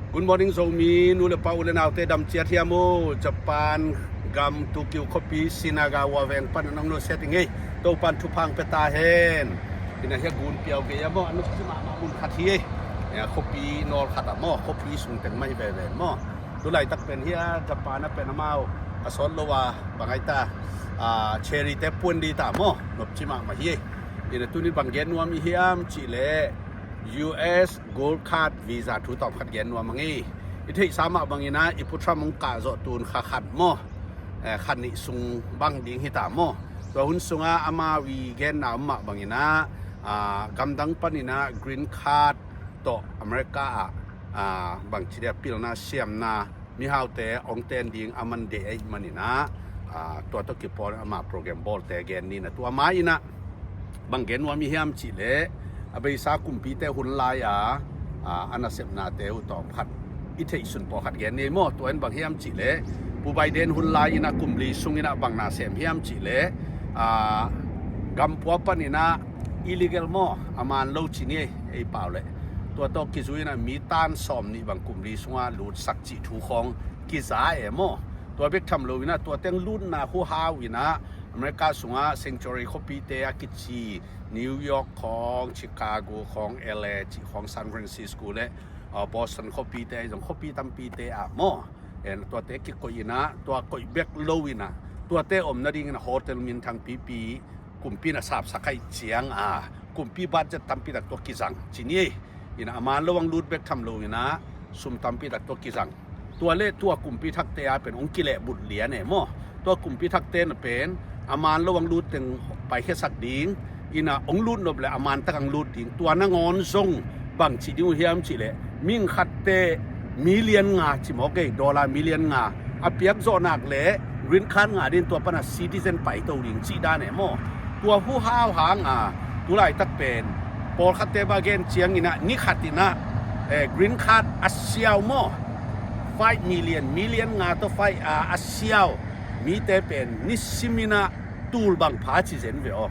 Good morning so mi nule pa ulen autte dam chia thiamo Japan gam Tokyo kopi Shinagawa ven pan nang no setting ei to pan thu phang peta hen ina he gun piao ge yamo anu chi ma mun khathi ei ya kopi nol khata mo kopi sung teng mai ve ve mo tu lai tak pen hia Japan na pen amao asol lowa bangai ta cherry te pun di ta mo nop chi ma hi ina tu ni bang gen nuam hi hiam chi le US Gold Card Visa ทุตอบขัดแย้งนัวมังงี้อิที่สามารถบางนะอิพุทธมงกาโจตูนขัดหม้อขัดนิสุงบังดิ่งหิตาหม้อตัวหุ่นสุงอามาวีเกนน้ำมาบางนะกำดังปนินะ Green Card ต่ออเมริกาบางทีเดียปิลนาเซียมนามีฮาวเตอองเตนดิ่งอามันเดย์มันนี่นะตัวตะกี้พออามาโปรแกรมบอลแต่แกนนี่นะตัวไม้นะบางเกนว่ามีเฮียมจิเลอาไปสากุมปีเตหุ่นลายอันนั้นเสพนาเตอุตอมขัดอิทธิสุนปอขัดแกนนี่มั่วตัวเอ็นบางเฮียมจิเลผู้ใบเดนหุ่นลายนะกุมลีซุงนะบางนาเสพเฮียมจิเลกำปัวปนินะอิลิเกลมั่วอามันโลจินี่ไอ้เปล่าเลยตัวโตกิจุยนะมีต้านสอมนี่บางกุมลีซุงหลุดสักจิถูของกิจาเอมั่วตัวเบกทำโลวินะตัวเต็งลุ่นนะคู่ฮาวินะอเมริกาสุงะเซนจูรี่คอปีเตะกิจีนิวยอร์กของชิคาโกของเอลเอของซานฟรานซิสโกและบอสตันคอปีเตะของคอปีตัมปีเตะหม้อตัวเตะกิโกยินะตัวกอยเบกโลวินะตัวเตะอมนาดิ่งนะโฮเทลมินทางปีกลุ่มปีน่ะสาบสักให้เจียงกลุ่มปีบัตจะตัมปีตักตัวกิจังจีนี่ยินะอามาระวังรูดเบกทำโลวินะซุ่มตัมปีตักตัวกิจังตัวเล่ตัวกลุ่มปีทักเตะเป็นองค์กิเลบุตรเหลียเนี่ยหม้อตัวกลุ่มปีทักเตะเป็นอามาระวังรูดถึงไปแค่สักดิ่งอินะองลูดนบเลยอามันตะกังลูดดิ่งตัวนังอนซงบางชีดิวเฮียมชีเลมิ่งขัดเตมิเลียนงาจิมโอเคดอลลาร์มิเลียนงาอเปียกโซนักเล่รินคันงาดินตัวปนัสซิติเซนไปตัวดิ่งจีด้านเนี่ยโมตัวผู้ห้าวหางตัวไหลตักเป็นปอลขัดเตบาเกนเชียงอินะนิขัดตินะกรีนคัดอาเซียวโม5 million งาตัวอาเซียวมีเตเป็นนิสิมินะตูลบังพาชิเซนเวอ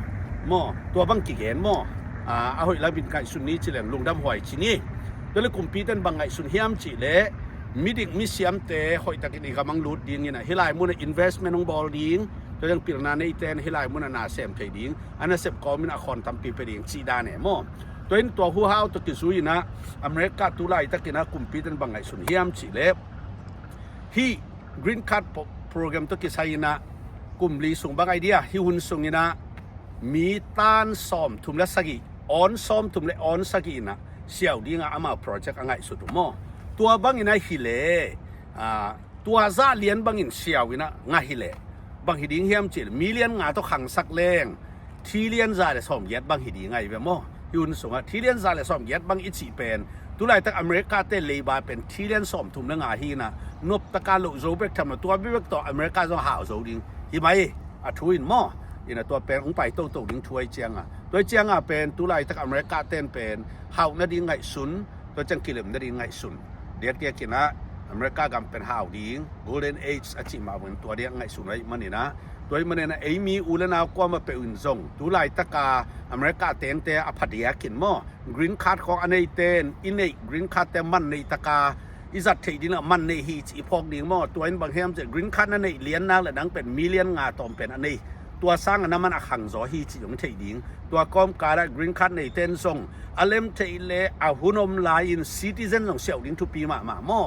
หม้อตัวบังกิเกนหม้อเอาหอยลาบินไก่สุนนี้จิเลงลุงดำหอยชินี่ตัวเล็กกุมพีเต้นบังไก่สุนเฮียมจิเลมิดิกมิเซียมเตหอยตะกินกำลังรูดดิ้งนี่นะเฮลัยมุนinvestment ของบอลดิ้งตัวยังปีนาในเต้นเฮลัยมุนนาเซมเทดิ้งอันนั้นเซฟก็มินาคอนทำปีไปดิ้งจีดาเนี่ยหม้อตัวนี้ตัวหัวห้าวตัวกิซุยนะอเมริกาตุลาตะกินะกุมพีเต้นบังไก่สุนเฮียมจิเลฮีกรีนคัทโปรแกรมตัวกิไซนะกุมลีส่งบางไอเดียฮิวุนส่งนี่นะมีต้านซ้อมทุ่มละสักีออนซ้อมทุ่มละออนสักีนะเสี่ยวดีงาอามาโปรเจกต์อะไรสุดมั้งตัวบางอินไอฮิเลตัวซาเลียนบางอินเสี่ยวอินะงาฮิเลบางฮิดิ้งเฮียมจิลมีเลียนงาต้องขังสักแรงทีเลียนซาเลซ้อมยัดบางฮิดิ้งไงเว้ยมั้งฮิวุนส่งทีเลียนซาเลซ้อมยัดบางอิจิเป็นตัวไรตั้งอเมริกาเตเลบาเป็นทีเลียนซ้อมทุ่มละงาฮีนะนบตะการลุโจเบกทำตัวเบกต่ออเมริกาต้องหาโจดิ้งฮิไหมทุยนมั้งอินะตัวเป็นองไปโตดิ้งช่วยเจียงตัวเจียงเป็นตัวไรตั้งอเมริกาเต้นเป็นเฮานาดิ้งไงสุนตัวจังกิเลมนาดิ้งไงสุนเดียกกินนะอเมริกากำเป็นเฮาดิ้ง Golden Age อาชิมาเหมือนตัวเดียงไงสุนไว้มันนี่นะตัวมันเนี่ยนะมีอุลนาวก็มาเป็นอุ่นซงตัวไรตั้งกาอเมริกาเต้นแต่อภัดเดียกินมั้ง Green Card ของอันนี้เต้นอินเน Green Card แต่มันในตั้งกาอิสัตที่ดินมันในฮีจีพอกดิ้งมั้งตัวนี้บางแห่งจะ Green Card นั่นในเลี้ยนนักและนังเป็นมิเลียนงาตอมเป็นอันนี้ตัวสร้างนั้นมันขังจอฮีจีของเทดิ้งตัวก้มการกรีนคัทในเต้นส่งอเลมเทเลอาหุนอมลายน์ซิติเซนของเสี่ยวดิ้งทุปีมาหม้อ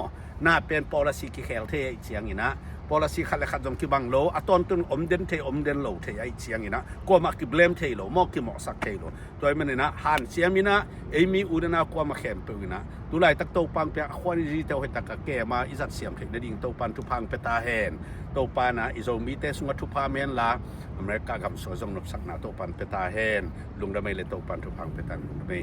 น่าเป็น policy ที่เคลเทเชียงอีนะ policy ขัดและขัดจงคิบังโลอัตอนตุนอมเดนเทอมเดนโลเทไอเชียงอีนะก็มาคิเบลมเทโลมอคิหมอกสักเทโลตัวมันเนี่ยนะฮันเชียมินะมีอุดนาก็มาแข่งปืนนะตัวไรตักโตปังเปียขวานีเตาเหตุกะแก่มาอิสัตเสียมเทนดิ้งโตปันทุพังเปตาแฮนโตปานะอิโซมีเตสุงทุพาเมนลาอเมริกากำสวยจงนบสักนาโตปันเปตาแฮนลุงดำไม่เลโตปันทุพังเปตันลุงดำไม่